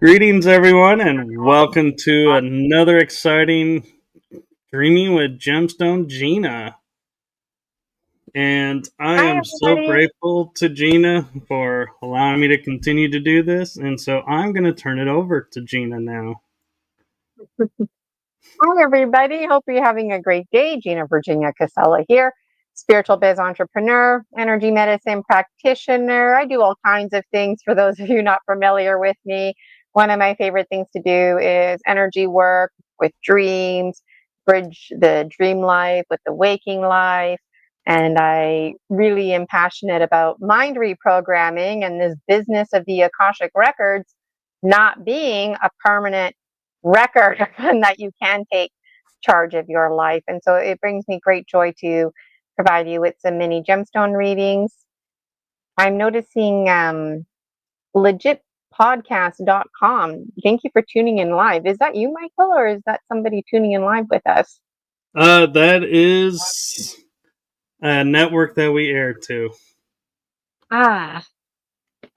Greetings, everyone, and welcome to another exciting Dreaming with Gemstone, Gina. And I Hi, am so everybody. grateful to Gina for allowing me to continue to do this. And so I'm going to turn it over to Gina now. Hi, everybody. Hope you're having a great day. Gina Virginia Casella here, spiritual biz entrepreneur, energy medicine practitioner. I do all kinds of things for those of you not familiar with me. One of my favorite things to do is energy work with dreams, bridge the dream life with the waking life. And I really am passionate about mind reprogramming and this business of the Akashic records not being a permanent record and that you can take charge of your life. And so it brings me great joy to provide you with some mini gemstone readings. I'm noticing legitpodcast.com. Thank you for tuning in live. Is that you, Michael, or is that somebody tuning in live with us? That is a network that we air to. Ah,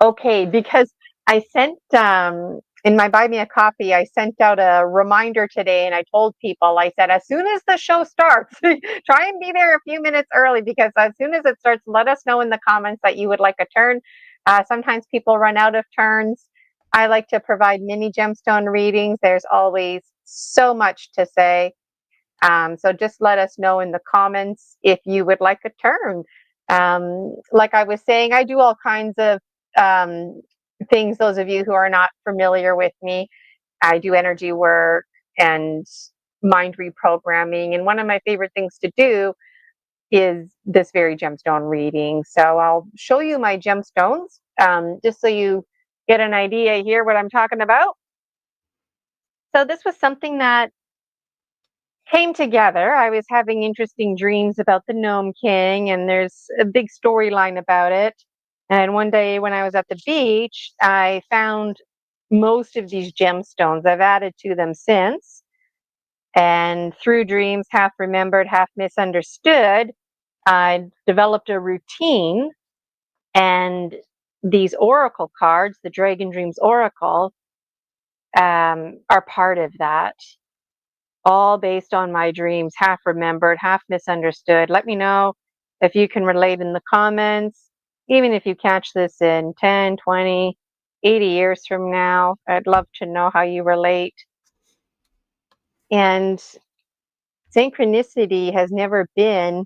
okay, because I sent in my Buy Me a Coffee, I sent out a reminder today and I told people, I said, as soon as the show starts, try and be there a few minutes early because as soon as it starts, let us know in the comments that you would like a turn. Sometimes people run out of turns. I like to provide mini gemstone readings. There's always so much to say. So just let us know in the comments if you would like a turn. Like I was saying, I do all kinds of um, things. Those of you who are not familiar with me, I do energy work and mind reprogramming. And one of my favorite things to do is this very gemstone reading. So I'll show you my gemstones just so you get an idea here what I'm talking about. So this was something that came together. I was having interesting dreams about the Gnome King, and there's a big storyline about it. And one day when I was at the beach, I found most of these gemstones. I've added to them since. And through dreams, half remembered, half misunderstood, I developed a routine. And these oracle cards, the Dragon Dreams Oracle, are part of that, all based on my dreams, half remembered, half misunderstood. Let me know if you can relate in the comments. Even if you catch this in 10, 20, 80 years from now, I'd love to know how you relate. And synchronicity has never been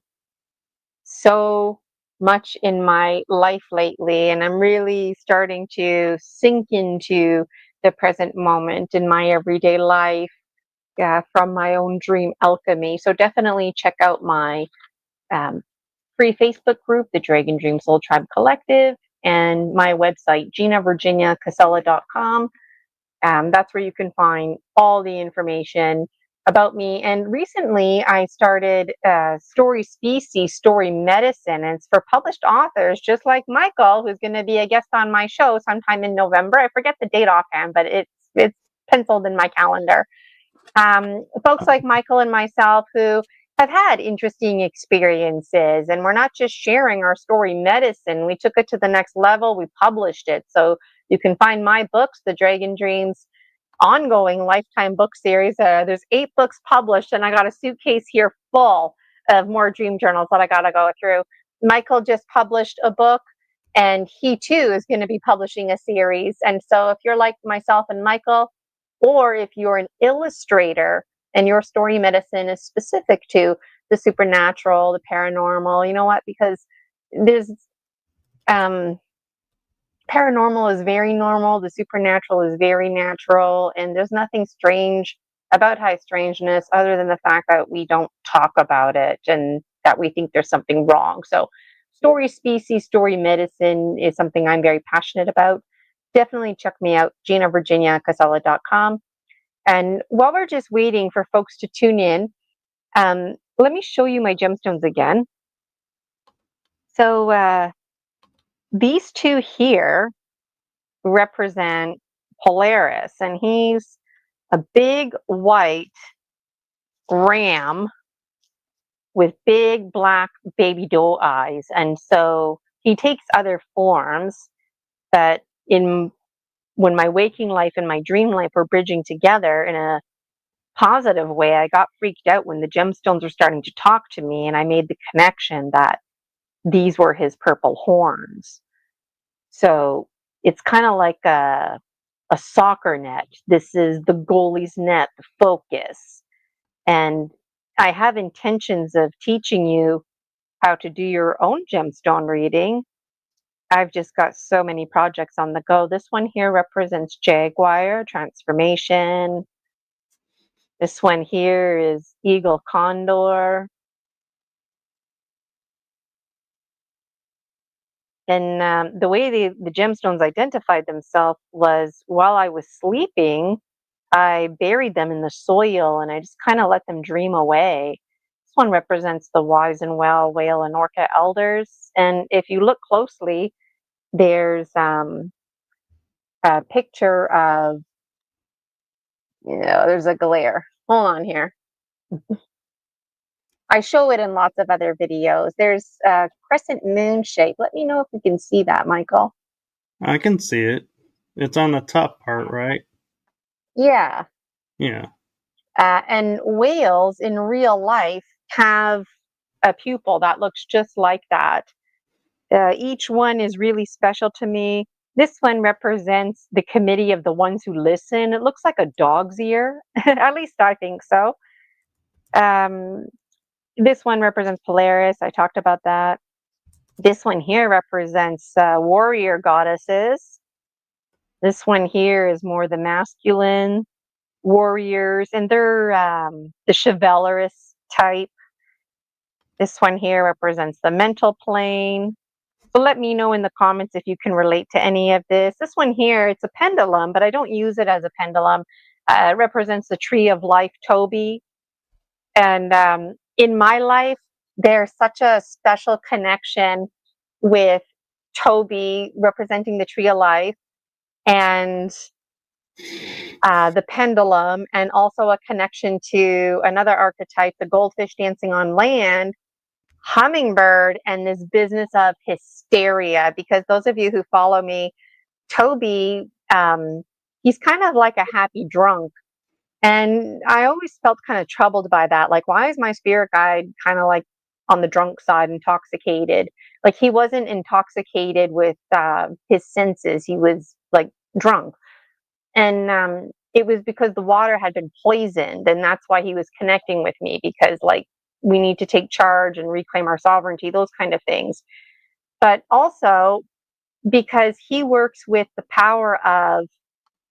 so much in my life lately, and I'm really starting to sink into the present moment in my everyday life. From my own dream alchemy. So definitely check out my free Facebook group, the Dragon Dream Soul Tribe Collective, and my website, ginavirginiacasella.com. That's where you can find all the information about me. And recently I started Story Species, Story Medicine, and it's for published authors just like Michael, who's going to be a guest on my show sometime in November. I forget the date offhand, but it's penciled in my calendar. Folks like Michael and myself who have had interesting experiences, and we're not just sharing our story medicine. We took it to the next level. We published it. So you can find my books, the Dragon Dreams ongoing lifetime book series. There's 8 books published, and I got a suitcase here full of more dream journals that I got to go through. Michael just published a book, and he too is going to be publishing a series. And so if you're like myself and Michael, or if you're an illustrator and your story medicine is specific to the supernatural, the paranormal, you know what? Because there's paranormal is very normal, the supernatural is very natural, and there's nothing strange about high strangeness other than the fact that we don't talk about it and that we think there's something wrong. So story species, story medicine is something I'm very passionate about. Definitely check me out, ginavirginiacasella.com. And while we're just waiting for folks to tune in, let me show you my gemstones again. So these two here represent Polaris, and he's a big white ram with big black baby doe eyes. And so he takes other forms, but in when my waking life and my dream life were bridging together in a positive way, I got freaked out when the gemstones were starting to talk to me, and I made the connection that these were his purple horns. So it's kind of like a soccer net. This is the goalie's net, the focus. And I have intentions of teaching you how to do your own gemstone reading. I've just got so many projects on the go. This one here represents Jaguar, transformation. This one here is Eagle Condor. And the way the gemstones identified themselves was while I was sleeping, I buried them in the soil and I just kind of let them dream away. This one represents the wise and well whale and orca elders. And if you look closely, there's a picture of, there's a glare. Hold on here. I show it in lots of other videos. There's a crescent moon shape. Let me know if you can see that, Michael. I can see it. It's on the top part, right? Yeah. Yeah. And whales in real life have a pupil that looks just like that. Each one is really special to me. This one represents the committee of the ones who listen. It looks like a dog's ear. At least I think so. This one represents Polaris. I talked about that. This one here represents warrior goddesses. This one here is more the masculine warriors, and they're the chivalrous type. This one here represents the mental plane. So let me know in the comments if you can relate to any of this. This one here, it's a pendulum, but I don't use it as a pendulum. It represents the tree of life, Toby. And in my life, there's such a special connection with Toby representing the tree of life and the pendulum, and also a connection to another archetype, the goldfish dancing on land, hummingbird, and this business of hysteria. Because those of you who follow me, Toby, he's kind of like a happy drunk. And I always felt kind of troubled by that. Like, why is my spirit guide kind of like on the drunk side, intoxicated? Like, he wasn't intoxicated with his senses, he was like drunk. And it was because the water had been poisoned. And that's why he was connecting with me, because, like, we need to take charge and reclaim our sovereignty, those kind of things. But also because he works with the power of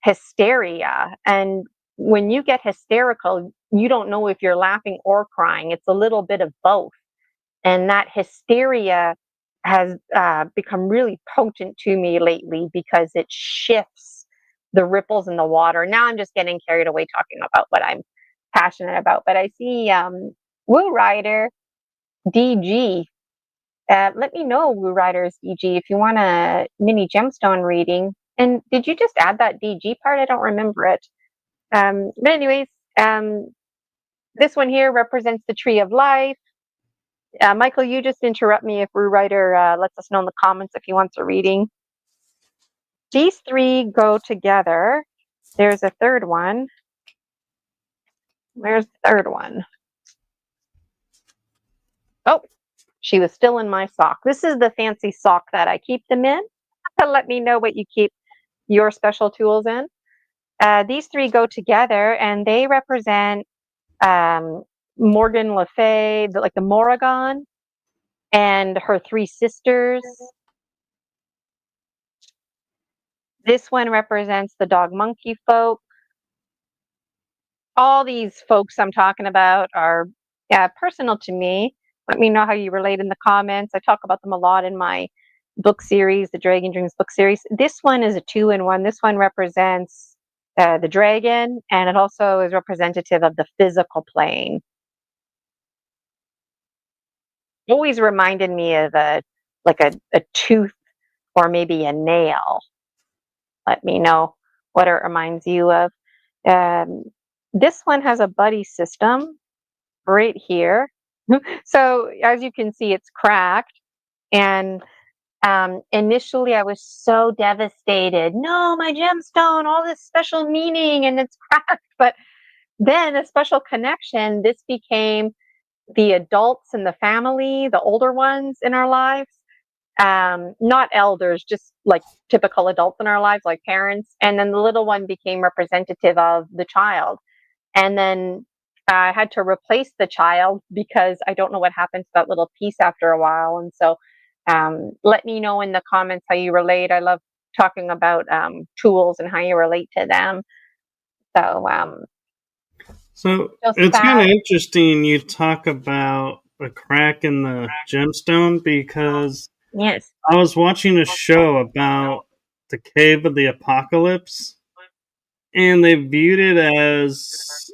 hysteria. And when you get hysterical, you don't know if you're laughing or crying. It's a little bit of both. And that hysteria has become really potent to me lately because it shifts the ripples in the water. Now I'm just getting carried away talking about what I'm passionate about. But I see Woo Rider DG. Let me know, Woo Riders DG, if you want a mini gemstone reading. And did you just add that DG part? I don't remember it. But anyways, this one here represents the tree of life. Michael, you just interrupt me if Woo Rider lets us know in the comments if he wants a reading. These three go together. There's a third one. Where's the third one? Oh, she was still in my sock. This is the fancy sock that I keep them in. Let me know what you keep your special tools in. These three go together and they represent Morgan Le Fay, like the Morrigan, and her three sisters. This one represents the dog monkey folk. All these folks I'm talking about are personal to me. Let me know how you relate in the comments. I talk about them a lot in my book series, the Dragon Dreams book series. This one is a 2-in-1. This one represents the dragon, and it also is representative of the physical plane. Always reminded me of a tooth or maybe a nail. Let me know what it reminds you of. This one has a buddy system right here. So as you can see, it's cracked. And Initially, I was so devastated. No, my gemstone, all this special meaning, and it's cracked. But then a special connection, this became the adults in the family, the older ones in our lives, not elders, just like typical adults in our lives, like parents. And then the little one became representative of the child. And then I had to replace the child because I don't know what happened to that little piece after a while. And so let me know in the comments how you relate. I love talking about tools and how you relate to them. So So just it's kind of that. interesting you talk about a crack in the gemstone because Yes. I was watching a show about the cave of the apocalypse, and they viewed it as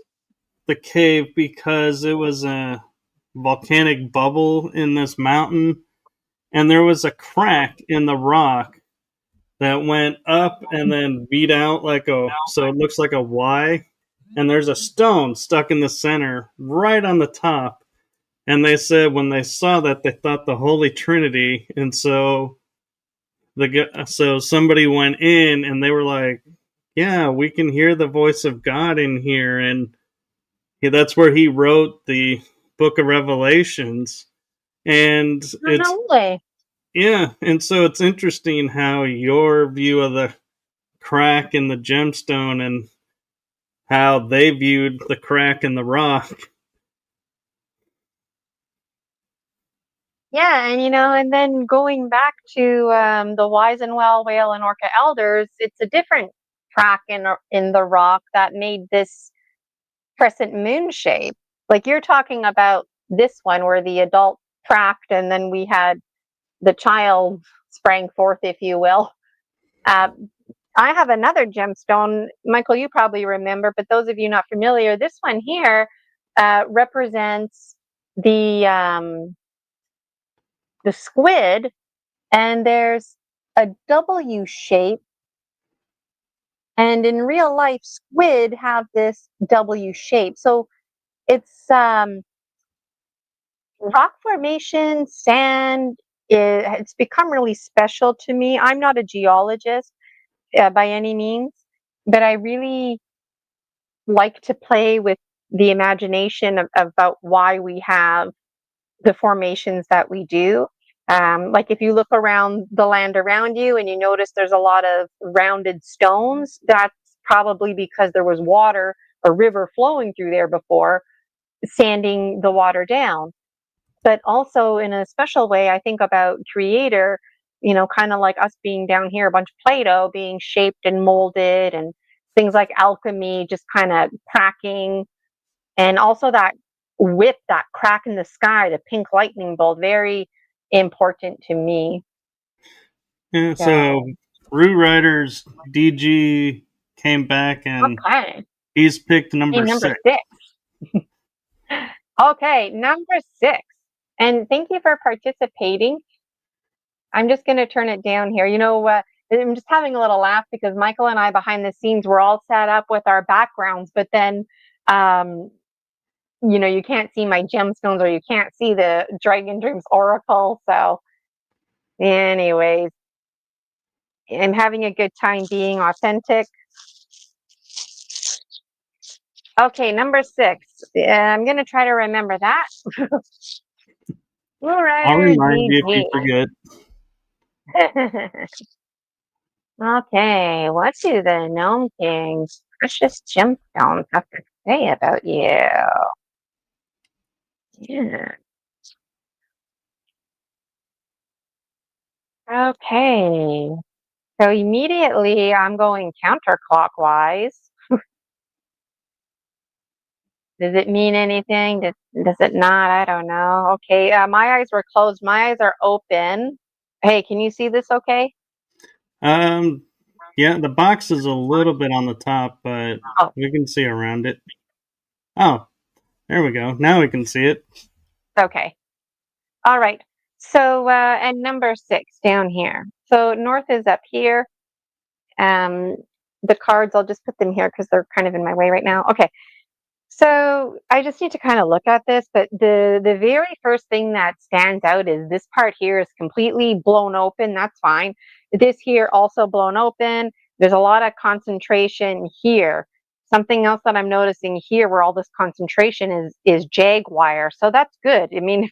the cave because it was a volcanic bubble in this mountain, and there was a crack in the rock that went up and then beat out like so it looks like a Y, and there's a stone stuck in the center right on the top. And they said when they saw that, they thought the Holy Trinity, and so somebody went in and they were like, "Yeah, we can hear the voice of God in here," and that's where he wrote the Book of Revelations. And Oh, no way. yeah, and so it's interesting how your view of the crack in the gemstone and how they viewed the crack in the rock. Yeah, and then going back to the wise and well whale and orca elders, it's a different crack in the rock that made this crescent moon shape. Like you're talking about this one where the adult cracked and then we had the child sprang forth, if you will. Uh, I have another gemstone, Michael. You probably remember, but those of you not familiar, this one here represents the squid, and there's a W shape. And in real life, squid have this W shape. So it's rock formation, sand. It's become really special to me. I'm not a geologist by any means, but I really like to play with the imagination about why we have the formations that we do. Like if you look around the land around you and you notice there's a lot of rounded stones, that's probably because there was water or river flowing through there before, sanding the water down. But also in a special way, I think about creator, kind of like us being down here, a bunch of Play-Doh being shaped and molded, and things like alchemy just kind of cracking, and also that whip, that crack in the sky, the pink lightning bolt, very important to me. Yeah, so So, Root Riders DG came back and okay. he's picked Hey, number number 6. 6. Okay, number 6. And thank you for participating. I'm just going to turn it down here. I'm just having a little laugh because Michael and I behind the scenes were all set up with our backgrounds, but then um, you can't see my gemstones or you can't see the Dragon Dreams Oracle. So, anyways, I'm having a good time being authentic. Okay, number 6. I'm going to try to remember that. All I'll right, remind you if you GG. forget. Okay, what do the Gnome King's precious gemstones have to say about you? Yeah. Okay. So immediately I'm going counterclockwise. Does it mean anything? Does it not? I don't know. Okay, my eyes were closed. My eyes are open. Hey, can you see this okay? Um, yeah, the box is a little bit on the top, but Oh, we can see around it. Oh, there we go. Now we can see it. okay. All right. So, and number 6 down here. So north is up here. Um, the cards, I'll just put them here because they're kind of in my way right now. Okay. So I just need to kind of look at this, but the very first thing that stands out is this part here is completely blown open. That's fine. This here also blown open. There's a lot of concentration here. Something else that I'm noticing here where all this concentration is jaguar. So that's good. I mean,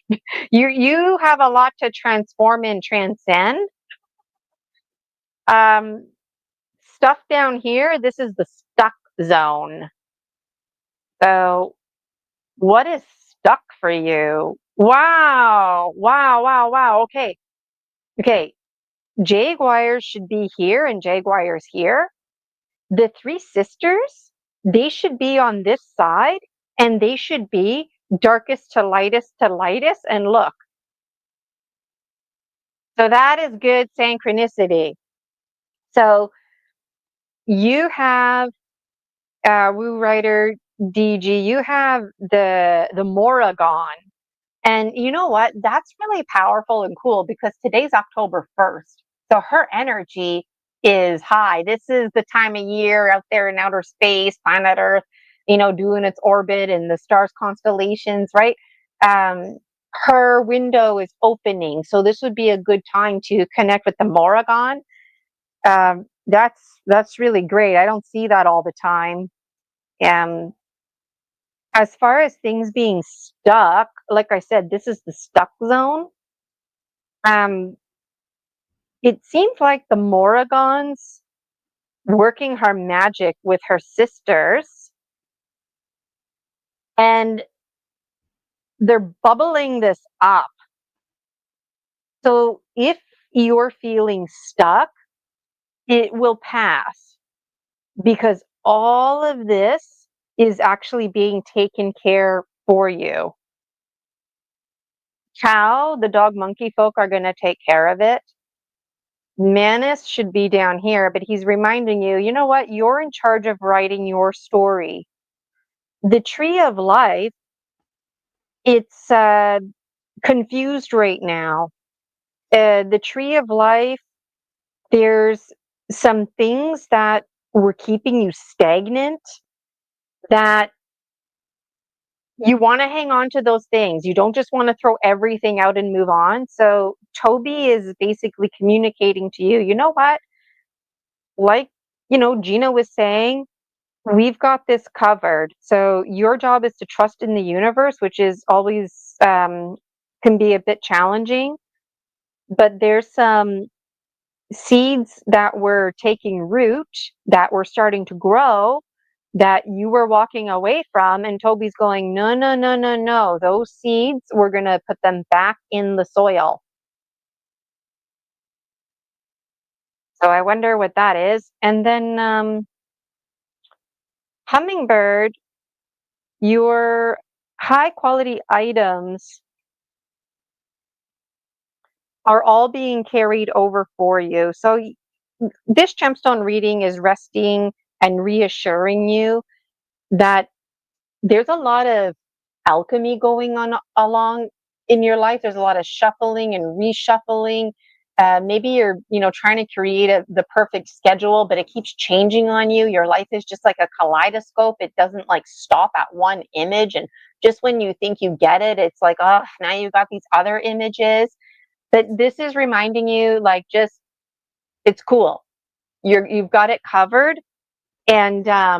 you have a lot to transform and transcend. Um, Stuff down here, this is the stuck zone. So what is stuck for you? Wow. Wow, wow, wow. Okay. Okay. Jaguars should be here and Jaguars here. The three sisters, they should be on this side and they should be darkest to lightest to lightest. And look, so that is good synchronicity. So you have Woo Writer DG, you have the Moragon. And you know what? That's really powerful and cool because today's October 1st. So her energy is high. This is the time of year out there in outer space, planet Earth, doing its orbit and the stars, constellations, right? Her window is opening. So this would be a good time to connect with the Moragon. That's really great. I don't see that all the time. Um, as far as things being stuck, like I said, this is the stuck zone. Um, it seems like the Moragons working her magic with her sisters, and they're bubbling this up. So if you're feeling stuck, it will pass because all of this is actually being taken care for you. Chow, the dog monkey folk are going to take care of it. Manus should be down here, but he's reminding you, you know what? You're in charge of writing your story. The tree of life, it's confused right now. The tree of life, there's some things that were keeping you stagnant that you want to hang on to those things. You don't just want to throw everything out and move on. So Toby is basically communicating to you, you know what? Like, Gina was saying, we've got this covered. So your job is to trust in the universe, which is always can be a bit challenging. But there's some seeds that were taking root, that were starting to grow, that you were walking away from. And Toby's going, no, no, no, no, no. Those seeds, we're going to put them back in the soil. So I wonder what that is. And then Hummingbird, your high quality items are all being carried over for you. So this gemstone reading is resting and reassuring you that there's a lot of alchemy going on along in your life. There's a lot of shuffling and reshuffling. Maybe you're, trying to create the perfect schedule, but it keeps changing on you. Your life is just like a kaleidoscope. It doesn't like stop at one image. And just when you think you get it, it's like, oh, now you got these other images. But this is reminding you, like, just it's cool. You've got it covered. And I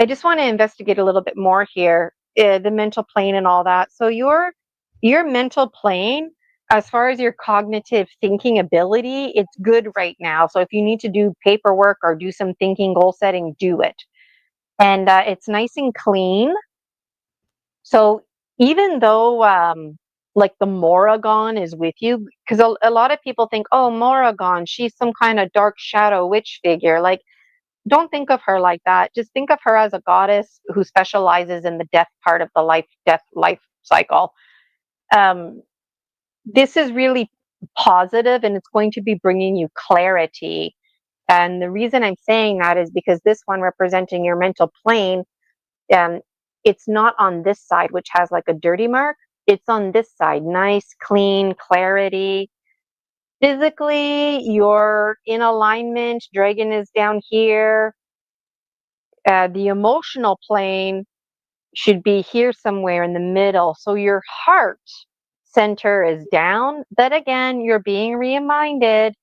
just want to investigate a little bit more here, the mental plane and all that. So your mental plane, as far as your cognitive thinking ability, it's good right now. So if you need to do paperwork or do some thinking, goal setting, do it. And it's nice and clean. So even though like the Moragon is with you, because a lot of people think, oh, Moragon, she's some kind of dark shadow witch figure. Like, don't think of her like that. Just think of her as a goddess who specializes in the death part of the life cycle. This is really positive and it's going to be bringing you clarity. And the reason I'm saying that is because this one representing your mental plane, um, it's not on this side, which has like a dirty mark. It's on this side, nice, clean, clarity. Physically, you're in alignment. Dragon is down here. The emotional plane should be here somewhere in the middle. So your heart center is down. But again, you're being reminded,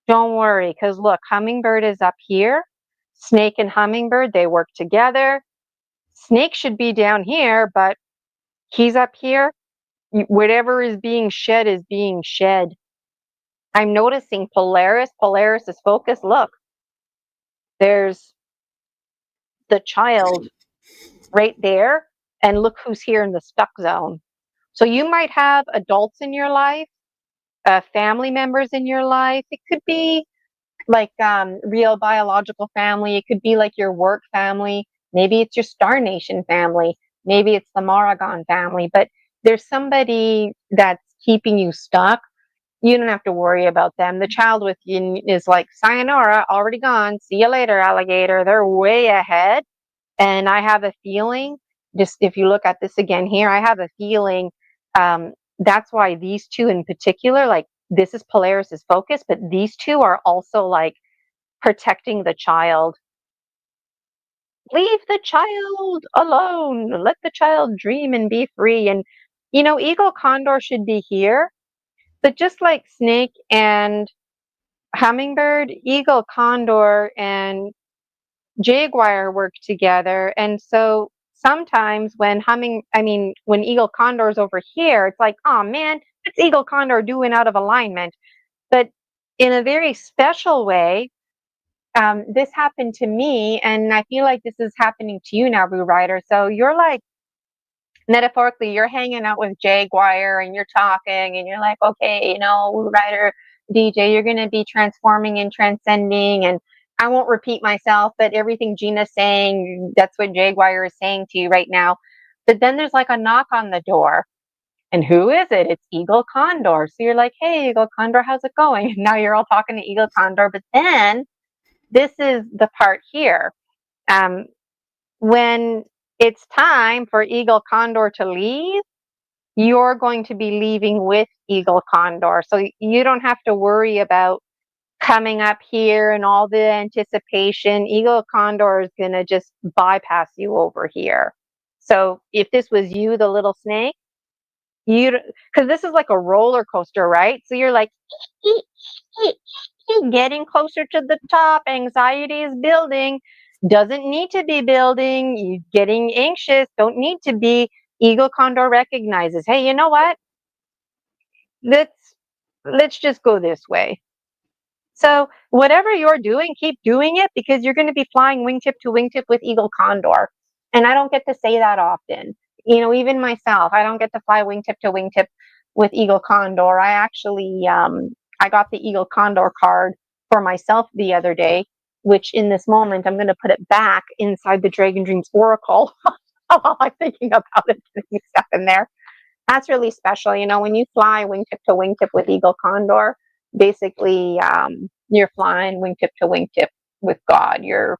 don't worry, because look, hummingbird is up here. Snake and hummingbird, they work together. Snake should be down here, but he's up here. Whatever is being shed is being shed. I'm noticing Polaris. Polaris is focused. Look, there's the child right there. And look who's here in the stuck zone. So you might have adults in your life, family members in your life. It could be like real biological family. It could be like your work family. Maybe it's your Star Nation family. Maybe it's the Maragon family. But there's somebody that's keeping you stuck. You don't have to worry about them. The child with you is like, sayonara, already gone. See you later, alligator. They're way ahead. And I have a feeling, just if you look at this again here, I have a feeling that's why these two in particular, like this is Polaris's focus, but these two are also like protecting the child. Leave the child alone. Let the child dream and be free. And, Eagle Condor should be here. But just like Snake and Hummingbird, Eagle Condor and Jaguar work together. And so sometimes when when Eagle Condor is over here, it's like, oh man, what's Eagle Condor doing out of alignment? But in a very special way, this happened to me, and I feel like this is happening to you now, Blue Rider. So you're like, metaphorically, you're hanging out with Jaguar and you're talking and you're like, okay, Blue Rider, DJ, you're going to be transforming and transcending. And I won't repeat myself, but everything Gina's saying, that's what Jaguar is saying to you right now. But then there's like a knock on the door. And who is it? It's Eagle Condor. So you're like, hey, Eagle Condor, how's it going? And now you're all talking to Eagle Condor. But then this is the part here. When it's time for Eagle Condor to leave, you're going to be leaving with Eagle Condor. So you don't have to worry about coming up here and all the anticipation. Eagle Condor is going to just bypass you over here. So if this was you, the little snake, because this is like a roller coaster, right? So you're like, getting closer to the top, anxiety is building, doesn't need to be building, you getting anxious, don't need to be. Eagle Condor recognizes, hey, you know what? Let's just go this way. So whatever you're doing, keep doing it, because you're going to be flying wingtip to wingtip with Eagle Condor. And I don't get to say that often. Even myself, I don't get to fly wingtip to wingtip with Eagle Condor. I actually, I got the Eagle Condor card for myself the other day, which in this moment, I'm going to put it back inside the Dragon Dreams Oracle while I'm thinking about it, putting stuff in there. That's really special. When you fly wingtip to wingtip with Eagle Condor, basically you're flying wingtip to wingtip with God. You're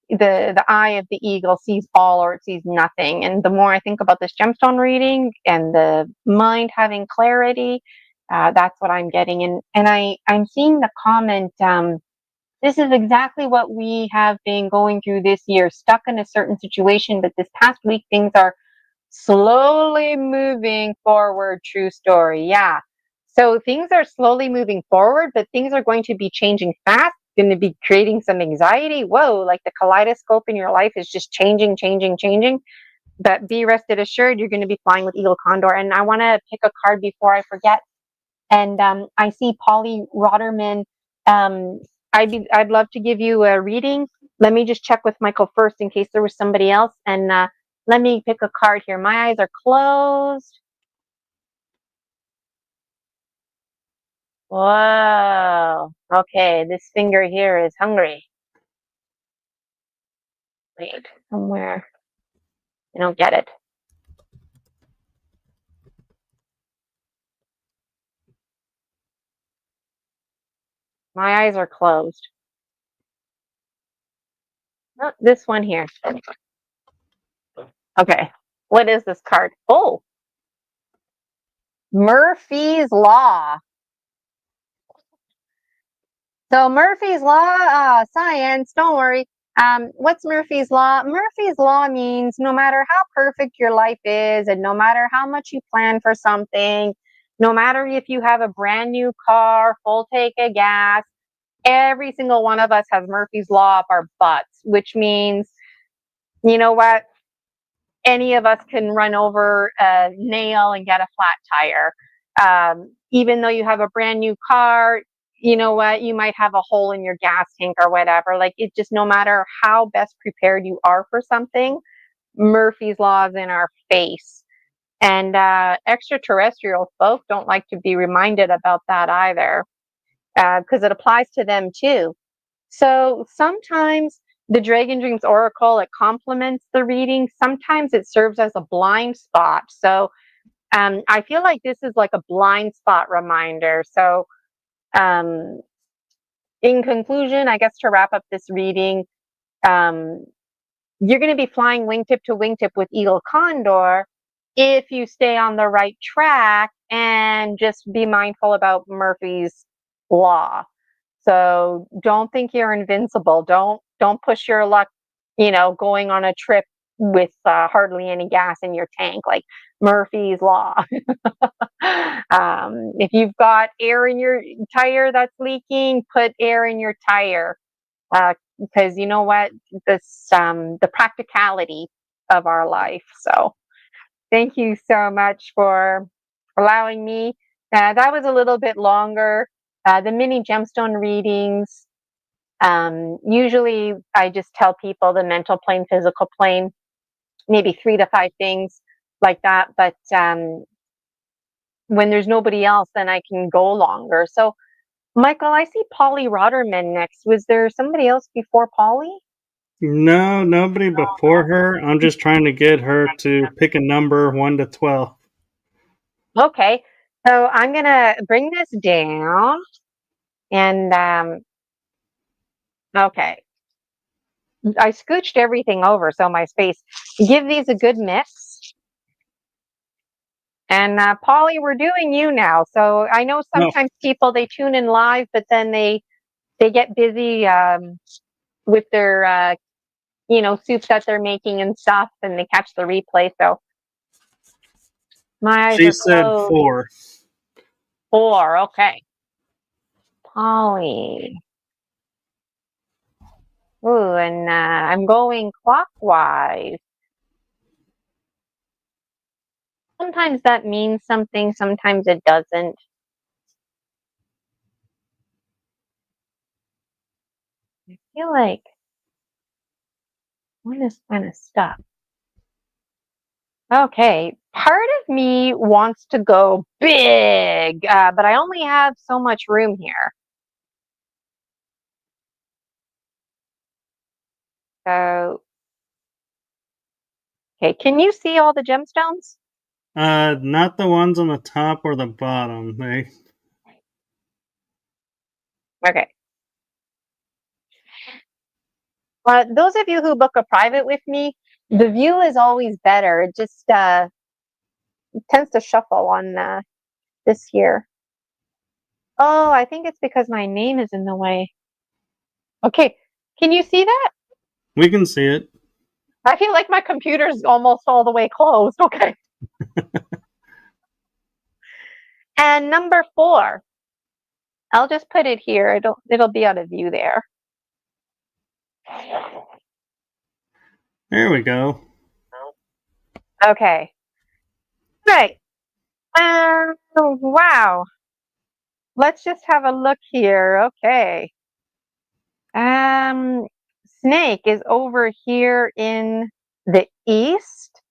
the eye of the eagle sees all or it sees nothing. And the more I think about this gemstone reading and the mind having clarity, that's what I'm getting. And I'm seeing the comment, this is exactly what we have been going through this year, stuck in a certain situation, but this past week things are slowly moving forward. True story. Yeah. So things are slowly moving forward, but things are going to be changing fast, going to be creating some anxiety. Whoa, like the kaleidoscope in your life is just changing. But be rested assured, you're going to be flying with Eagle Condor. And I want to pick a card before I forget. And I see Polly Rotterman. I'd love to give you a reading. Let me just check with Michael first in case there was somebody else. And let me pick a card here. My eyes are closed. Whoa. Okay, this finger here is hungry. Wait, somewhere. I don't get it. My eyes are closed. Oh, this one here. Okay, what is this card? Oh, Murphy's Law. So Murphy's Law, science, don't worry. What's Murphy's Law? Murphy's Law means no matter how perfect your life is, and no matter how much you plan for something, no matter if you have a brand new car, full tank of gas, every single one of us has Murphy's Law up our butts, which means, you know what? Any of us can run over a nail and get a flat tire. Even though you have a brand new car, you know what? You might have a hole in your gas tank or whatever. Like, it just, no matter how best prepared you are for something, Murphy's Law is in our face. And extraterrestrial folk don't like to be reminded about that either, because it applies to them too. So sometimes the Dragon Dreams Oracle, it complements the reading. Sometimes it serves as a blind spot. So I feel like this is like a blind spot reminder. So in conclusion, I guess to wrap up this reading, you're going to be flying wingtip to wingtip with Eagle Condor if you stay on the right track and just be mindful about Murphy's Law. So don't think you're invincible. Don't push your luck, going on a trip with hardly any gas in your tank, like Murphy's Law. If you've got air in your tire that's leaking, put air in your tire, because you know what, this the practicality of our life. So thank you so much for allowing me. That was a little bit longer. The mini gemstone readings, usually I just tell people the mental plane, physical plane, maybe 3 to 5 things like that. But when there's nobody else, then I can go longer. So, Michael, I see Polly Rotterman next. Was there somebody else before Polly? No, nobody before her. I'm just trying to get her to pick a number 1 to 12. Okay, so I'm gonna bring this down, and okay, I scooched everything over so my space. Give these a good mix. And Polly, we're doing you now. So I know sometimes people, they tune in live, but then they get busy with their soups that they're making and stuff, and they catch the replay. So my eyes She are said closed. 4. 4, okay. Polly. Ooh, and I'm going clockwise. Sometimes that means something, sometimes it doesn't. I feel like one is kind of stuck. Okay, part of me wants to go big, but I only have so much room here. So, okay, can you see all the gemstones? Not the ones on the top or the bottom. Okay. Those of you who book a private with me, the view is always better. It just tends to shuffle on this here. Oh, I think it's because my name is in the way. Okay, can you see that? We can see it. I feel like my computer's almost all the way closed. Okay. And number 4, I'll just put it here. It'll be out of view there. There we go. Okay. Right. Wow. Let's just have a look here. Okay. Snake is over here in the east.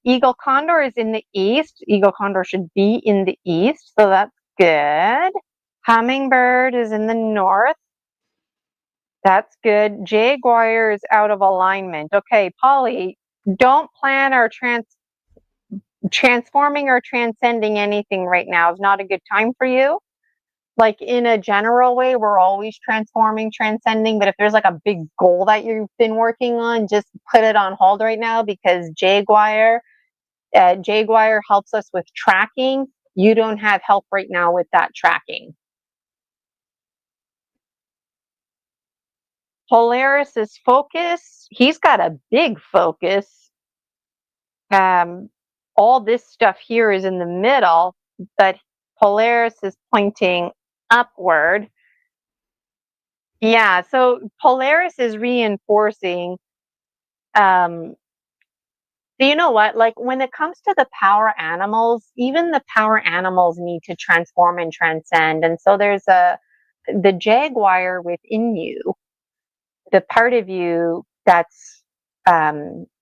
Eagle Condor is in the east. Eagle Condor should be in the east, so that's good. Hummingbird is in the north. That's good. Jaguar is out of alignment. Okay, Polly, don't plan or transforming or transcending anything right now is not a good time for you. Like, in a general way, we're always transforming, transcending, but if there's like a big goal that you've been working on, just put it on hold right now, because Jaguar helps us with tracking. You don't have help right now with that tracking. Polaris's focus, he's got a big focus. All this stuff here is in the middle, but Polaris is pointing upward. Yeah, so Polaris is reinforcing. So you know what? Like when it comes to the power animals, even the power animals need to transform and transcend. And so there's the jaguar within you, the part of you that's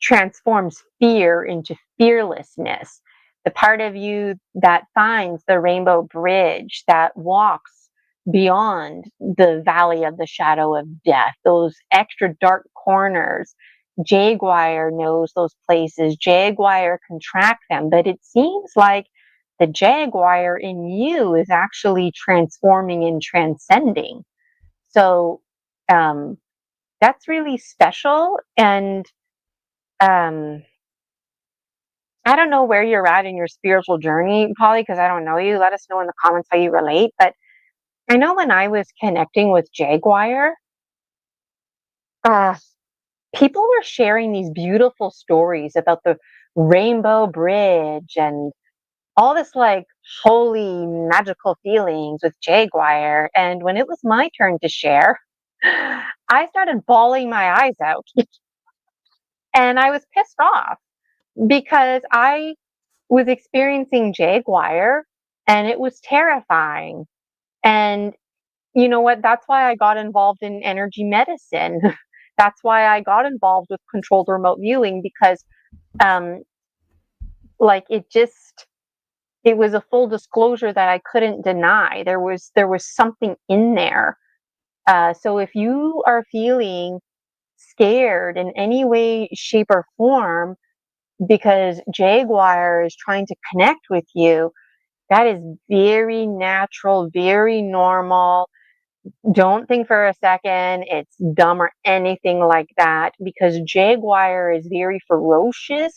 transforms fear into fearlessness, the part of you that finds the rainbow bridge, that walks beyond the valley of the shadow of death, those extra dark corners. Jaguar knows those places. Jaguar can track them, but it seems like the jaguar in you is actually transforming and transcending. So, that's really special. And I don't know where you're at in your spiritual journey, Polly, because I don't know you. Let us know in the comments how you relate. But I know when I was connecting with Jaguar, uh, people were sharing these beautiful stories about the Rainbow Bridge and all this like holy magical feelings with Jaguar. And when it was my turn to share, I started bawling my eyes out. And I was pissed off because I was experiencing Jaguar and it was terrifying. And you know what? That's why I got involved in energy medicine. That's why I got involved with controlled remote viewing, because um like it was a full disclosure that I couldn't deny. There was something in there. So if you are feeling scared in any way, shape, or form because Jaguar is trying to connect with you, that is very natural, very normal. Don't think for a second it's dumb or anything like that, because Jaguar is very ferocious.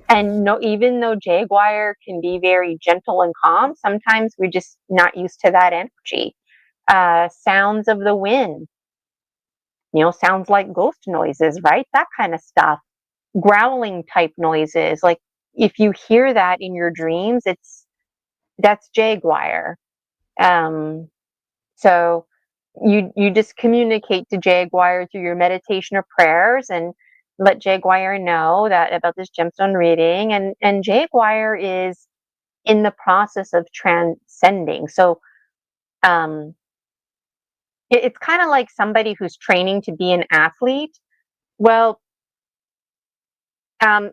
And no, even though Jaguar can be very gentle and calm, sometimes we're just not used to that energy. Sounds of the wind, sounds like ghost noises, right? That kind of stuff. Growling type noises. Like if you hear that in your dreams, that's Jaguar. So you just communicate to Jaguar through your meditation or prayers, and let Jaguar know that about this gemstone reading. And Jaguar is in the process of transcending. So it's kind of like somebody who's training to be an athlete. Well, um,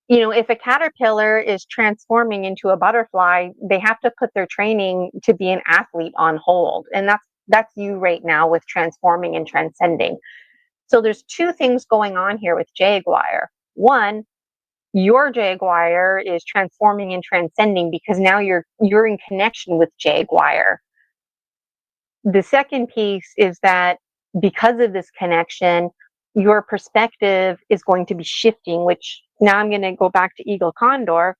if a caterpillar is transforming into a butterfly, they have to put their training to be an athlete on hold. And that's you right now with transforming and transcending. So there's two things going on here with Jaguar. One, your Jaguar is transforming and transcending because now you're in connection with Jaguar. The second piece is that because of this connection, your perspective is going to be shifting, which now I'm going to go back to Eagle Condor,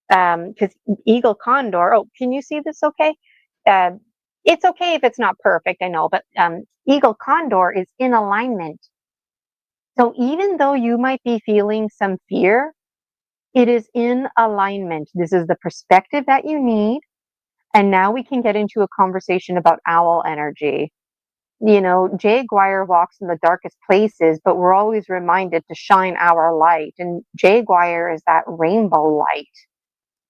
because Eagle Condor, oh, can you see this okay? It's okay if it's not perfect, I know, but Eagle Condor is in alignment. So even though you might be feeling some fear, it is in alignment. This is the perspective that you need. And now we can get into a conversation about owl energy. Jaguar walks in the darkest places, but we're always reminded to shine our light. And Jaguar is that rainbow light.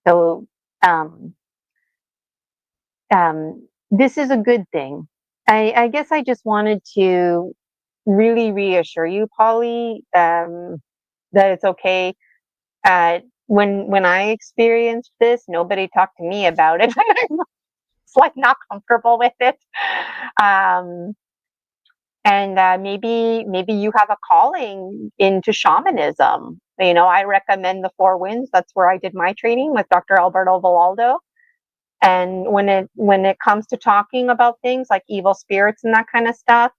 So this is a good thing. I guess I just wanted to really reassure you, Polly, that it's okay. When I experienced this, nobody talked to me about it. It's like not comfortable with it. And maybe you have a calling into shamanism. I recommend the Four Winds. That's where I did my training with Dr. Alberto Vallaldo. And when it comes to talking about things like evil spirits and that kind of stuff,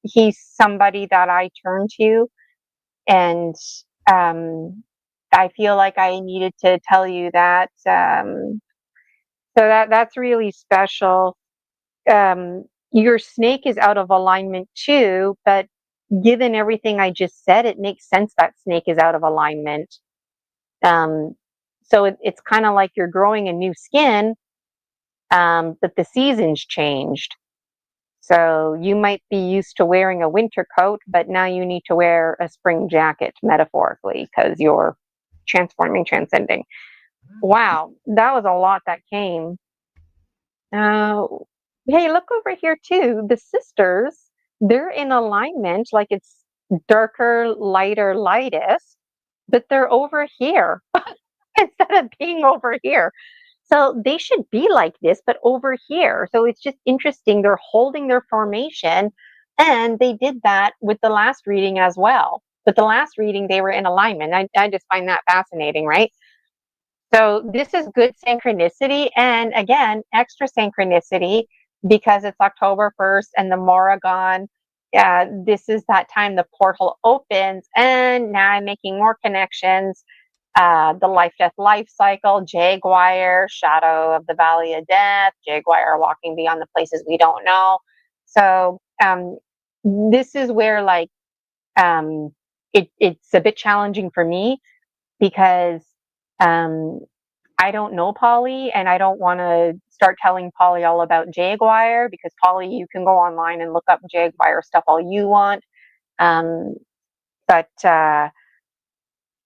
he's somebody that I turn to. And I feel like I needed to tell you that. So that's really special. your snake is out of alignment too, but given everything I just said, it makes sense that snake is out of alignment. So it's kind of like you're growing a new skin, but the seasons changed. So you might be used to wearing a winter coat, but now you need to wear a spring jacket, metaphorically, because you're transforming, transcending. Wow, that was a lot that came. Hey, look over here too. The sisters, they're in alignment, like it's darker, lighter, lightest, but they're over here instead of being over here. So they should be like this, but over here. So it's just interesting. They're holding their formation, and they did that with the last reading as well. But the last reading, they were in alignment. I just find that fascinating, right? So this is good synchronicity, and again, extra synchronicity because it's October 1st and the Morrigan. This is that time the portal opens, and now I'm making more connections. The life cycle, Jaguar, shadow of the valley of death, Jaguar walking beyond the places we don't know. So this is where like it's a bit challenging for me because I don't know Polly, and I don't want to start telling Polly all about Jaguar because Polly, you can go online and look up Jaguar stuff all you want. But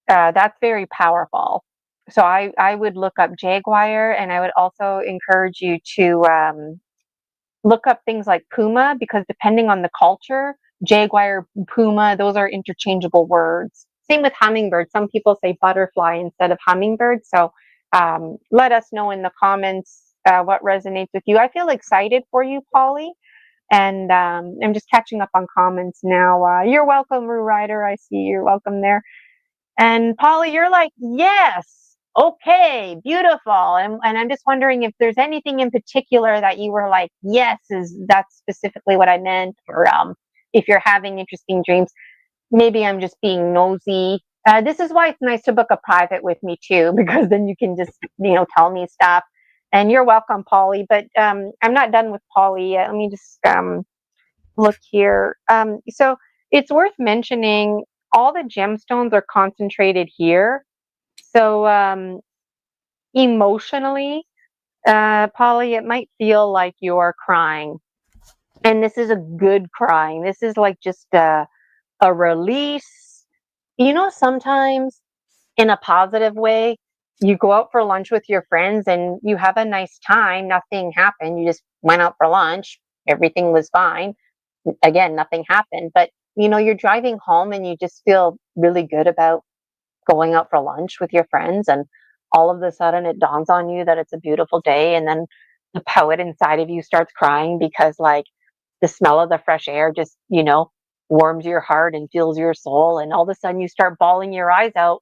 that's very powerful. So I would look up Jaguar, and I would also encourage you to look up things like Puma, because depending on the culture, Jaguar, Puma, those are interchangeable words. Same with hummingbird. Some people say butterfly instead of hummingbird. So let us know in the comments what resonates with you. I feel excited for you, Polly. And I'm just catching up on comments now. You're welcome, Rue Ryder. I see you're welcome there. And Polly, you're like, yes, okay, beautiful. And I'm just wondering if there's anything in particular that you were like, yes, that's specifically what I meant, or if you're having interesting dreams. Maybe I'm just being nosy. This is why it's nice to book a private with me too, because then you can just, tell me stuff. And you're welcome, Polly. But I'm not done with Polly yet. Let me just look here. So it's worth mentioning all the gemstones are concentrated here. So emotionally, Polly, it might feel like you're crying. And this is a good crying. This is like just a release. Sometimes in a positive way, you go out for lunch with your friends and you have a nice time. Nothing happened. You just went out for lunch. Everything was fine. Again, nothing happened. But, you're driving home and you just feel really good about going out for lunch with your friends. And all of a sudden it dawns on you that it's a beautiful day. And then the poet inside of you starts crying because, like, the smell of the fresh air just, warms your heart and fills your soul. And all of a sudden you start bawling your eyes out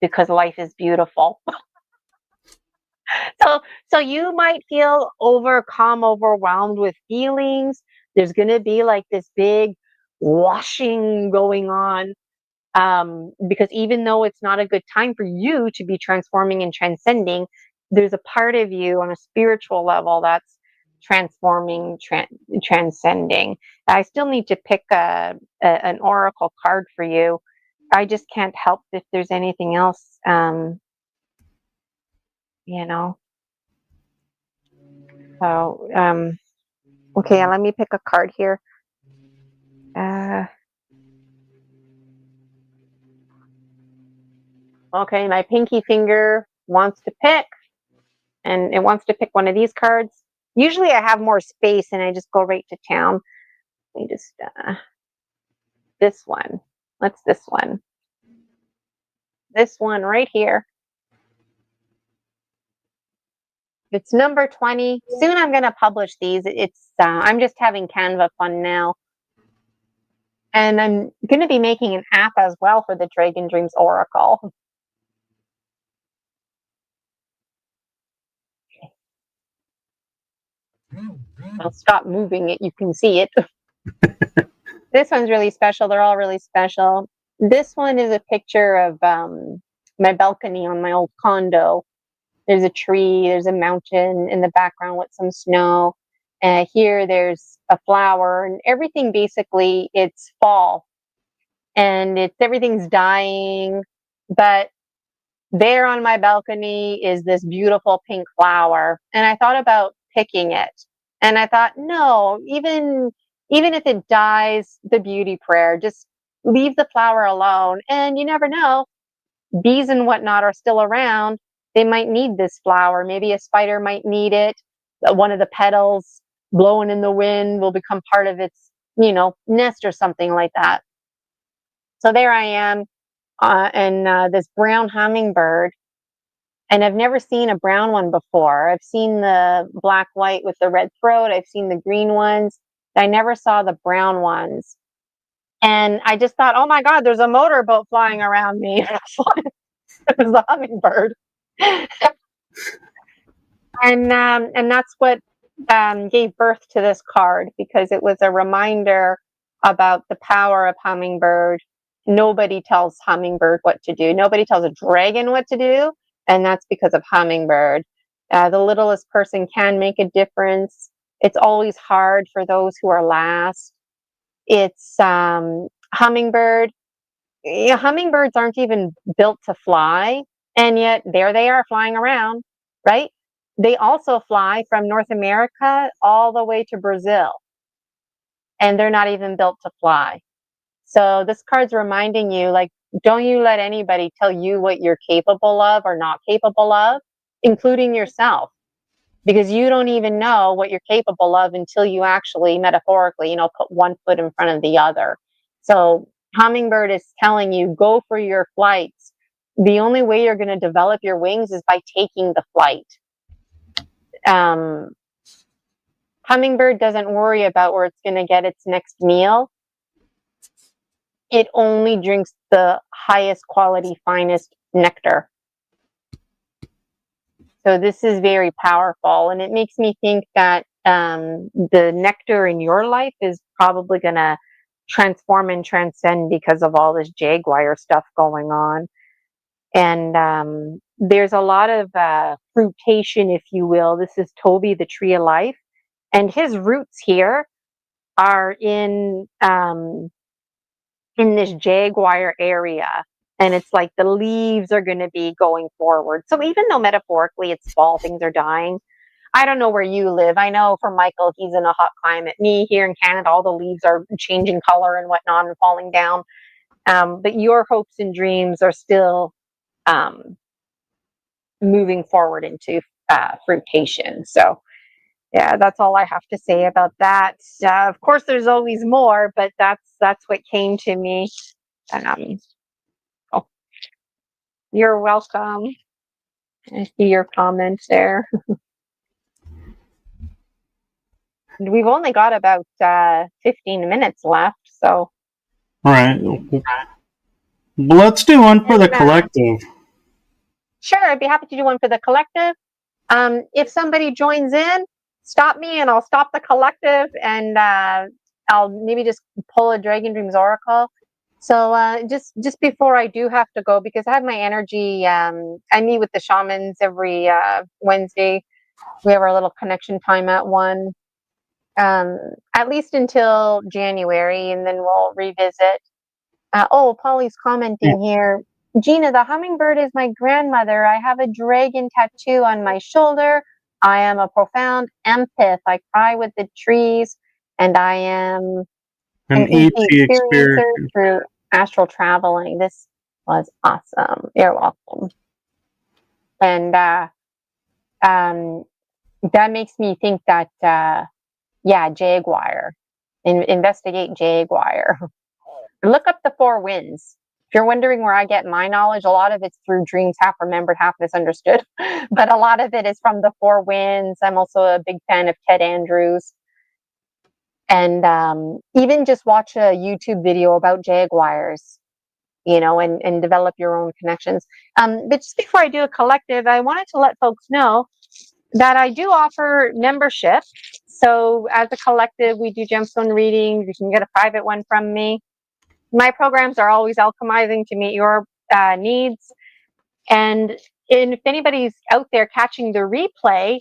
because life is beautiful. So you might feel overwhelmed with feelings. There's going to be like this big washing going on, because even though it's not a good time for you to be transforming and transcending, there's a part of you on a spiritual level that's transforming, transcending. I still need to pick an oracle card for you. I just can't help if there's anything else, So, okay, let me pick a card here. Okay, my pinky finger wants to pick, and it wants to pick one of these cards. Usually I have more space and I just go right to town. Let me just, this one. What's this one? This one right here. It's number 20. Soon I'm going to publish these. I'm just having Canva fun now. And I'm going to be making an app as well for the Dragon Dreams Oracle. I'll stop moving it. You can see it. This one's really special. They're all really special. This one is a picture of my balcony on my old condo. There's a tree. There's a mountain in the background with some snow. Here there's a flower, and everything basically, it's fall, and everything's dying. But there on my balcony is this beautiful pink flower, and I thought about picking it. And I thought, no, even if it dies, the beauty prayer, just leave the flower alone. And you never know, bees and whatnot are still around. They might need this flower. Maybe a spider might need it. One of the petals blowing in the wind will become part of its, nest or something like that. So there I am, and this brown hummingbird. And I've never seen a brown one before. I've seen the black, white with the red throat. I've seen the green ones. I never saw the brown ones. And I just thought, oh my God, there's a motorboat flying around me. It was the hummingbird. And that's what gave birth to this card, because it was a reminder about the power of hummingbird. Nobody tells hummingbird what to do. Nobody tells a dragon what to do, and that's because of hummingbird. The littlest person can make a difference. It's always hard for those who are last. It's hummingbird. Hummingbirds aren't even built to fly, and yet there they are flying around, right? They also fly from North America all the way to Brazil, and they're not even built to fly. So this card's reminding you, like, don't you let anybody tell you what you're capable of or not capable of, including yourself, because you don't even know what you're capable of until you actually, metaphorically, put one foot in front of the other. So hummingbird is telling you, go for your flights. The only way you're going to develop your wings is by taking the flight. Hummingbird doesn't worry about where it's going to get its next meal. It only drinks the highest quality, finest nectar. So this is very powerful, and it makes me think that the nectar in your life is probably going to transform and transcend because of all this jaguar stuff going on. And there's a lot of fruitation, if you will. This is Toby, the tree of life, and his roots here are in this jaguar area. And it's like the leaves are going to be going forward. So even though metaphorically it's fall, things are dying. I don't know where you live. I know for Michael, he's in a hot climate. Me here in Canada, all the leaves are changing color and whatnot and falling down. But your hopes and dreams are still moving forward into fruition. So yeah, that's all I have to say about that. Of course, there's always more, but that's what came to me. Oh, you're welcome. I see your comments there. We've only got about 15 minutes left, so. All right. Let's do one for the collective. Sure, I'd be happy to do one for the collective. If somebody joins in, stop me and I'll stop the collective, and I'll maybe just pull a Dragon Dreams Oracle. So just before I do have to go, because I have my energy, I meet with the shamans every Wednesday. We have our little connection time at 1, at least until January, and then we'll revisit. Polly's commenting here. Gina, the hummingbird is my grandmother. I have a dragon tattoo on my shoulder. I am a profound empath. I cry with the trees, and I am an ET experiencer through astral traveling. This was awesome. You're welcome. And that makes me think that, jaguar. Investigate jaguar. Look up the 4 winds. If you're wondering where I get my knowledge, a lot of it's through dreams, half remembered, half misunderstood. But a lot of it is from the 4 winds. I'm also a big fan of Ted Andrews. And even just watch a YouTube video about jaguars, and develop your own connections. But just before I do a collective, I wanted to let folks know that I do offer membership. So as a collective, we do gemstone readings. You can get a private one from me. My programs are always alchemizing to meet your needs. And if anybody's out there catching the replay,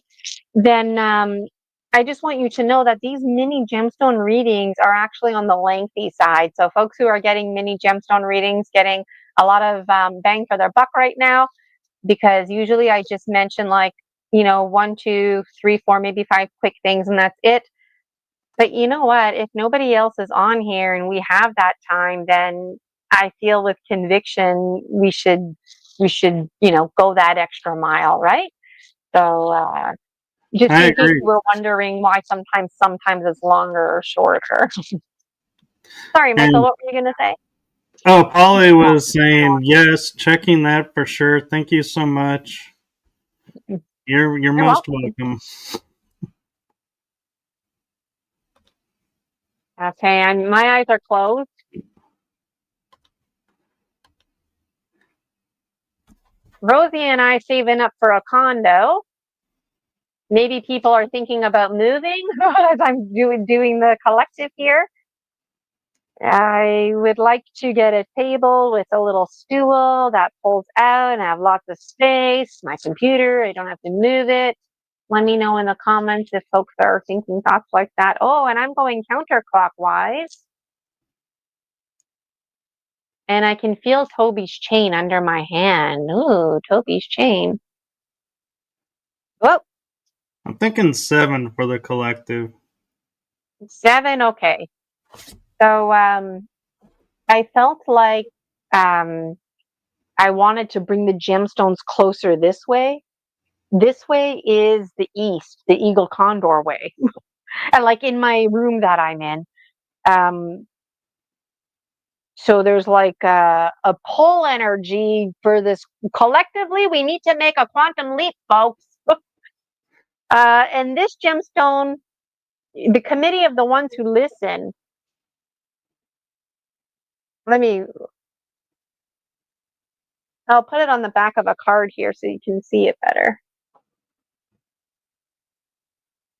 then I just want you to know that these mini gemstone readings are actually on the lengthy side. So folks who are getting mini gemstone readings, getting a lot of bang for their buck right now, because usually I just mention like, 1, 2, 3, 4, maybe 5 quick things, and that's it. But you know what? If nobody else is on here and we have that time, then I feel with conviction we should, go that extra mile, right? So just I in case agree. you were wondering why sometimes it's longer or shorter. Sorry, Michael, And what were you going to say? Polly was saying yes, checking that for sure. Thank you so much. You're You're most welcome. welcome. Okay, and my eyes are closed. Rosie and I saving up for a condo. Maybe people are thinking about moving as I'm doing the collective here. I would like to get a table with a little stool that pulls out and have lots of space. My computer, I don't have to move it. Let me know in the comments if folks are thinking thoughts like that. Oh, and I'm going counterclockwise. And I can feel Toby's chain under my hand. Ooh, Toby's chain. Whoa, I'm thinking 7 for the collective. 7, okay. So I felt like I wanted to bring the gemstones closer this way. This way is the east, the eagle condor way. And like in my room that I'm in. So there's like a pull energy for this. Collectively, we need to make a quantum leap, folks. And this gemstone, the committee of the ones who listen, I'll put it on the back of a card here so you can see it better.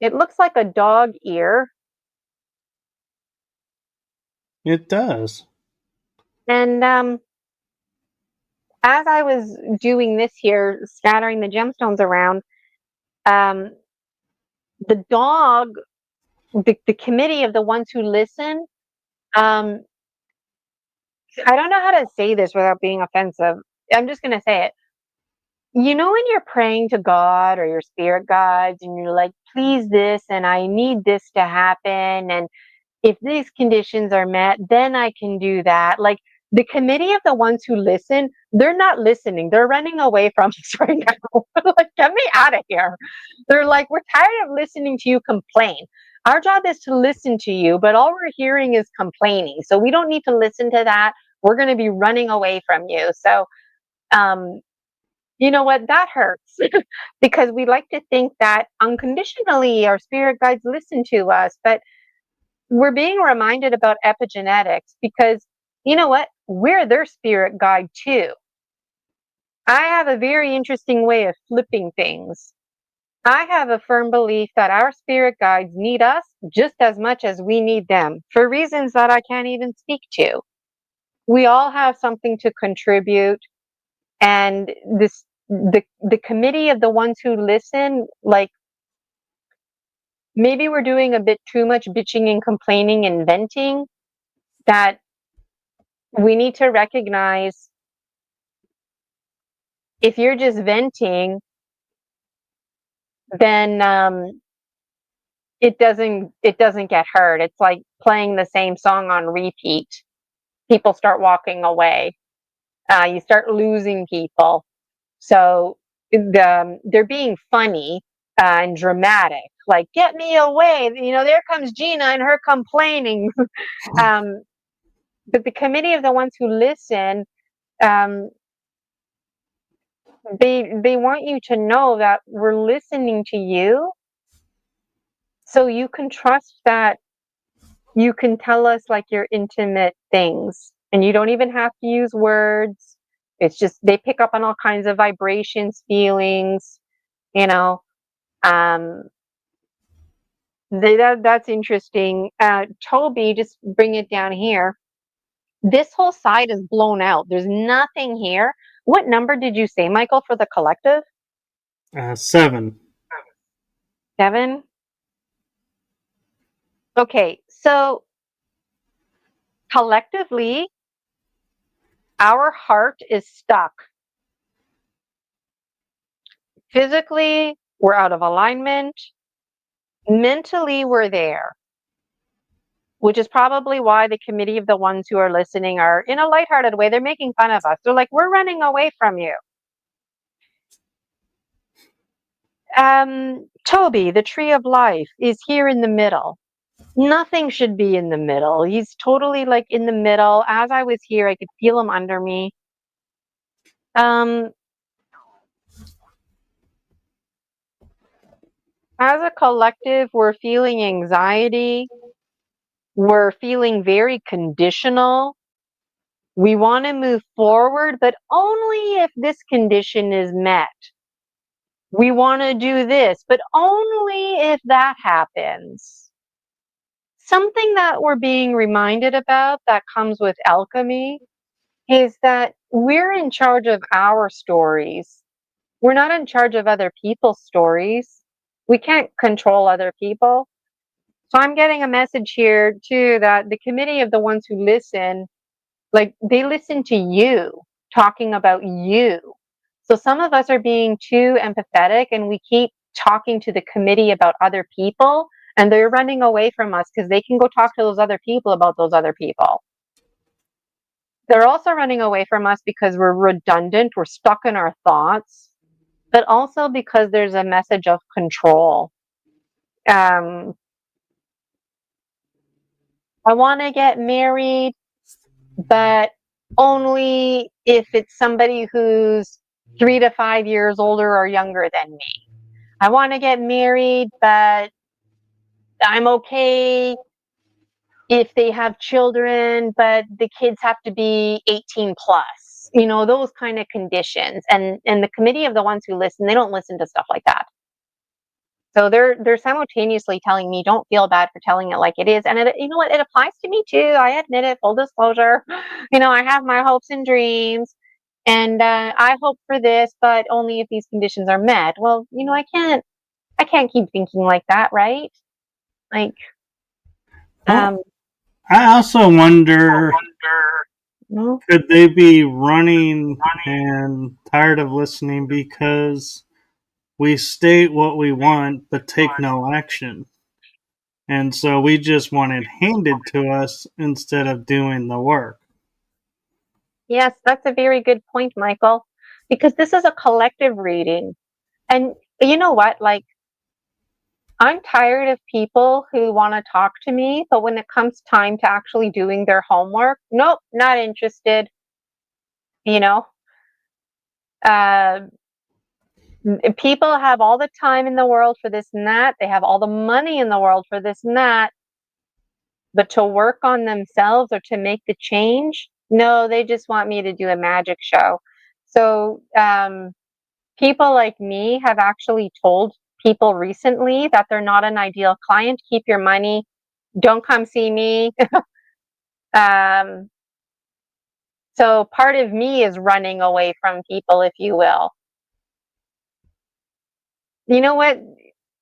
It looks like a dog ear. It does. And as I was doing this here, scattering the gemstones around, the dog, the committee of the ones who listen, I don't know how to say this without being offensive. I'm just going to say it. When you're praying to God or your spirit guides and you're like, please this, and I need this to happen, and if these conditions are met, then I can do that. Like the committee of the ones who listen, they're not listening. They're running away from us right now. Like, get me out of here. They're like, we're tired of listening to you complain. Our job is to listen to you, but all we're hearing is complaining. So we don't need to listen to that. We're going to be running away from you. So, you know what? That hurts because we like to think that unconditionally our spirit guides listen to us, but we're being reminded about epigenetics because you know what? We're their spirit guide too. I have a very interesting way of flipping things. I have a firm belief that our spirit guides need us just as much as we need them for reasons that I can't even speak to. We all have something to contribute, and the committee of the ones who listen, like maybe we're doing a bit too much bitching and complaining and venting, that we need to recognize if you're just venting, then it doesn't get heard. It's like playing the same song on repeat. People start walking away. You start losing people. So they're being funny and dramatic. Like, get me away! There comes Gina and her complaining. But the committee of the ones who listen, um, they want you to know that we're listening to you, so you can trust that you can tell us like your intimate things, and you don't even have to use words. It's just they pick up on all kinds of vibrations, feelings, you know. Um, that's interesting. Toby, just bring it down here. This whole side is blown out. There's nothing here. What number did you say, Michael, for the collective? 7. 7? Okay, so collectively, our heart is stuck. Physically, we're out of alignment. Mentally, we're there, which is probably why the committee of the ones who are listening are, in a lighthearted way, they're making fun of us. They're like, we're running away from you. Toby, the tree of life, is here in the middle. Nothing should be in the middle. He's totally like in the middle. As I was here, I could feel him under me. As a collective, we're feeling anxiety. We're feeling very conditional. We want to move forward, but only if this condition is met. We want to do this, but only if that happens. Something that we're being reminded about that comes with alchemy is that we're in charge of our stories. We're not in charge of other people's stories. We can't control other people. So I'm getting a message here too that the committee of the ones who listen, like they listen to you talking about you. So some of us are being too empathetic and we keep talking to the committee about other people and they're running away from us because they can go talk to those other people about those other people. They're also running away from us because we're redundant, we're stuck in our thoughts, but also because there's a message of control. I want to get married, but only if it's somebody who's 3 to 5 years older or younger than me. I want to get married, but I'm okay if they have children, but the kids have to be 18 plus. You know, those kind of conditions. And the committee of the ones who listen, they don't listen to stuff like that. So they're simultaneously telling me, don't feel bad for telling it like it is. And it, you know what, it applies to me too. I admit it, full disclosure. You know, I have my hopes and dreams and I hope for this, but only if these conditions are met. Well, you know, I can't keep thinking like that, right? Like, Well, I also wonder, no. could they be running and tired of listening because we state what we want but take no action? And so we just want it handed to us instead of doing the work. Yes, that's a very good point, Michael, because this is a collective reading. And you know what? Like, I'm tired of people who want to talk to me, but when it comes time to actually doing their homework, nope, not interested. You know, uh, people have all the time in the world for this and that. They have all the money in the world for this and that. But to work on themselves or to make the change, no, they just want me to do a magic show. So, people like me have actually told people recently that they're not an ideal client. Keep your money. Don't come see me. um, so part of me is running away from people, if you will. You know what?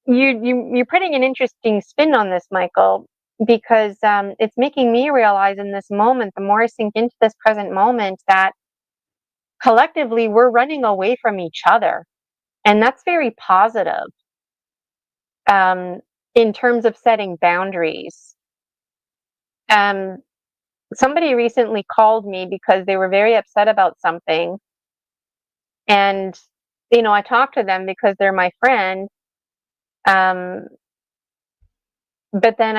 You're putting an interesting spin on this, Michael, because it's making me realize in this moment, the more I sink into this present moment, that collectively we're running away from each other, and that's very positive. In terms of setting boundaries. Somebody recently called me because they were very upset about something. And, you know, I talked to them because they're my friend. Um, but then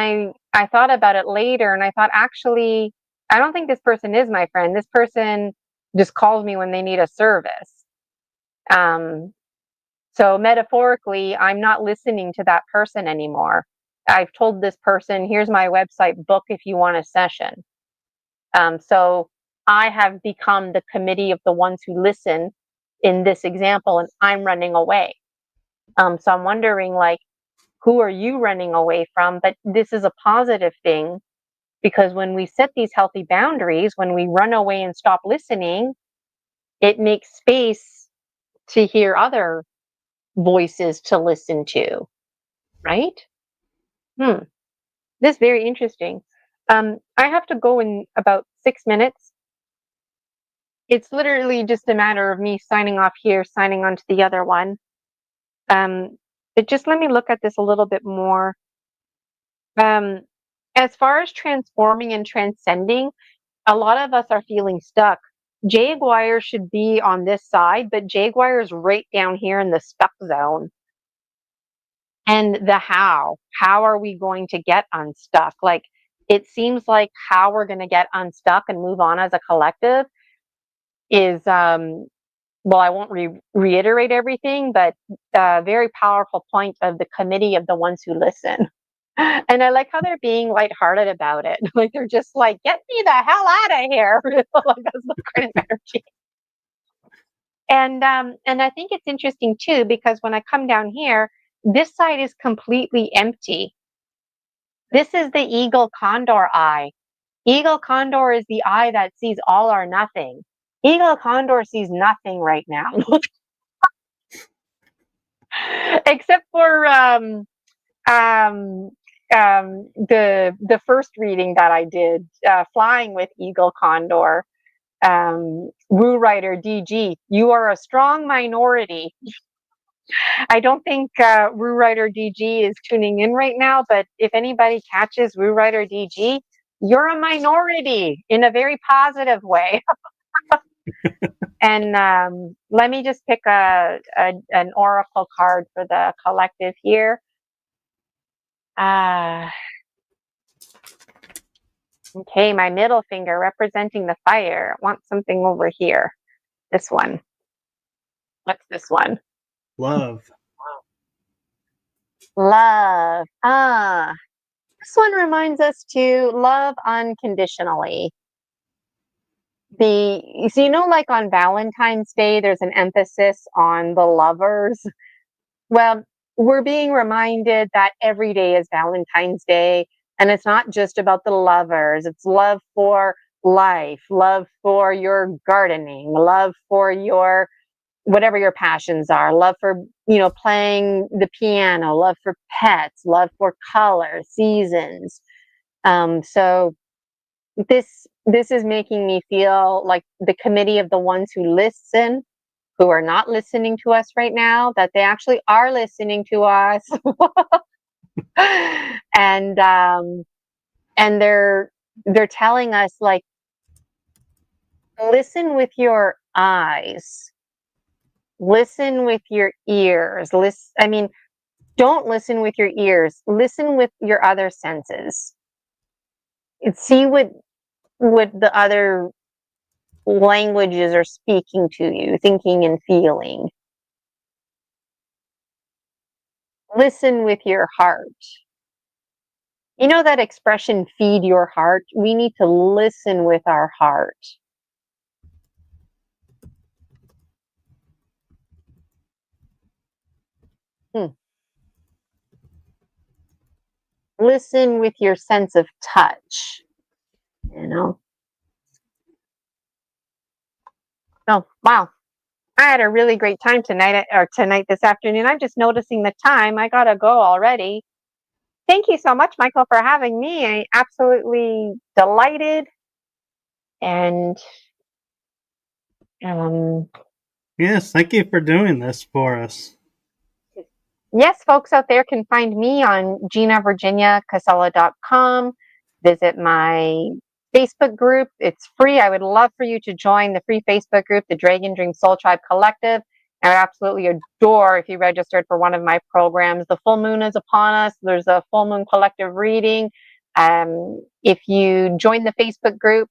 I thought about it later and I thought, actually, I don't think this person is my friend. This person just calls me when they need a service. So metaphorically, I'm not listening to that person anymore. I've told this person, here's my website, book if you want a session. So I have become the committee of the ones who listen in this example, and I'm running away. So I'm wondering, like, who are you running away from? But this is a positive thing because when we set these healthy boundaries, when we run away and stop listening, it makes space to hear other voices to listen to, right? Hmm. This is very interesting. I have to go in about 6 minutes. It's literally just a matter of me signing off here, signing on to the other one. But just let me look at this a little bit more. As far as transforming and transcending, a lot of us are feeling stuck. Jaguar should be on this side, but Jaguar is right down here in the stuck zone. And the how are we going to get unstuck? Like, it seems like how we're going to get unstuck and move on as a collective is, well, I won't reiterate everything, but a very powerful point of the committee of the ones who listen. And I like how they're being lighthearted about it. Like, they're just like, get me the hell out of here. Like, that's the kind of energy. And I think it's interesting too, because when I come down here, this side is completely empty. This is the eagle condor eye. Eagle condor is the eye that sees all or nothing. Eagle condor sees nothing right now. Except for the first reading that I did, flying with eagle condor. Woo Rider DG, you are a strong minority. I don't think Woo Rider DG is tuning in right now, but if anybody catches Woo Rider DG, you're a minority in a very positive way. And let me just pick an oracle card for the collective here. Okay, my middle finger representing the fire. I want something over here. This one. What's this one? Love. Love. This one reminds us to love unconditionally. So you know, like on Valentine's Day, there's an emphasis on the lovers. Well, we're being reminded that every day is Valentine's Day, and it's not just about the lovers. It's love for life, love for your gardening, love for your whatever your passions are, love for, playing the piano, love for pets, love for color, seasons. So this is making me feel like the committee of the ones who listen, who are not listening to us right now, that they actually are listening to us. And they're telling us, like, listen with your eyes, listen with your ears. Don't listen with your ears, listen with your other senses and see what the other languages are speaking to you, thinking and feeling. Listen with your heart. You know that expression, feed your heart? We need to listen with our heart. Listen with your sense of touch, Oh, wow. I had a really great time tonight, this afternoon. I'm just noticing the time. I gotta go already. Thank you so much, Michael, for having me. I'm absolutely delighted. And Yes, thank you for doing this for us. yes, folks out there can find me on ginavirginiacasella.com. Visit my Facebook group. It's free. I would love for you to join the free Facebook group, the Dragon Dream Soul Tribe Collective. I would absolutely adore if you registered for one of my programs. The full moon is upon us. There's a full moon collective reading. If you join the Facebook group,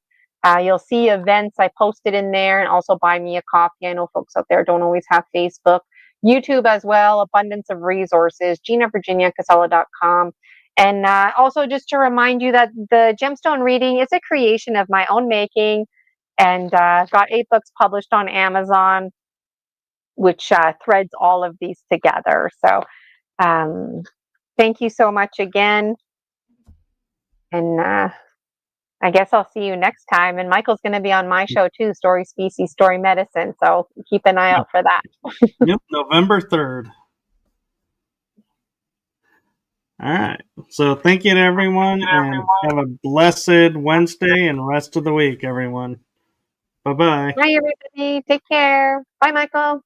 you'll see events I posted in there, and also buy me a coffee. I know folks out there don't always have Facebook. YouTube as well, abundance of resources, ginavirginiacasella.com. And also just to remind you that the Gemstone reading is a creation of my own making, and I've got 8 books published on Amazon, which threads all of these together. So thank you so much again. And I guess I'll see you next time. And Michael's going to be on my show too, Story Species, Story Medicine. So keep an eye out for that. Yep, November 3rd. All right. So thank you to everyone, and have a blessed Wednesday and rest of the week, everyone. Bye bye. Bye, everybody. Take care. Bye, Michael.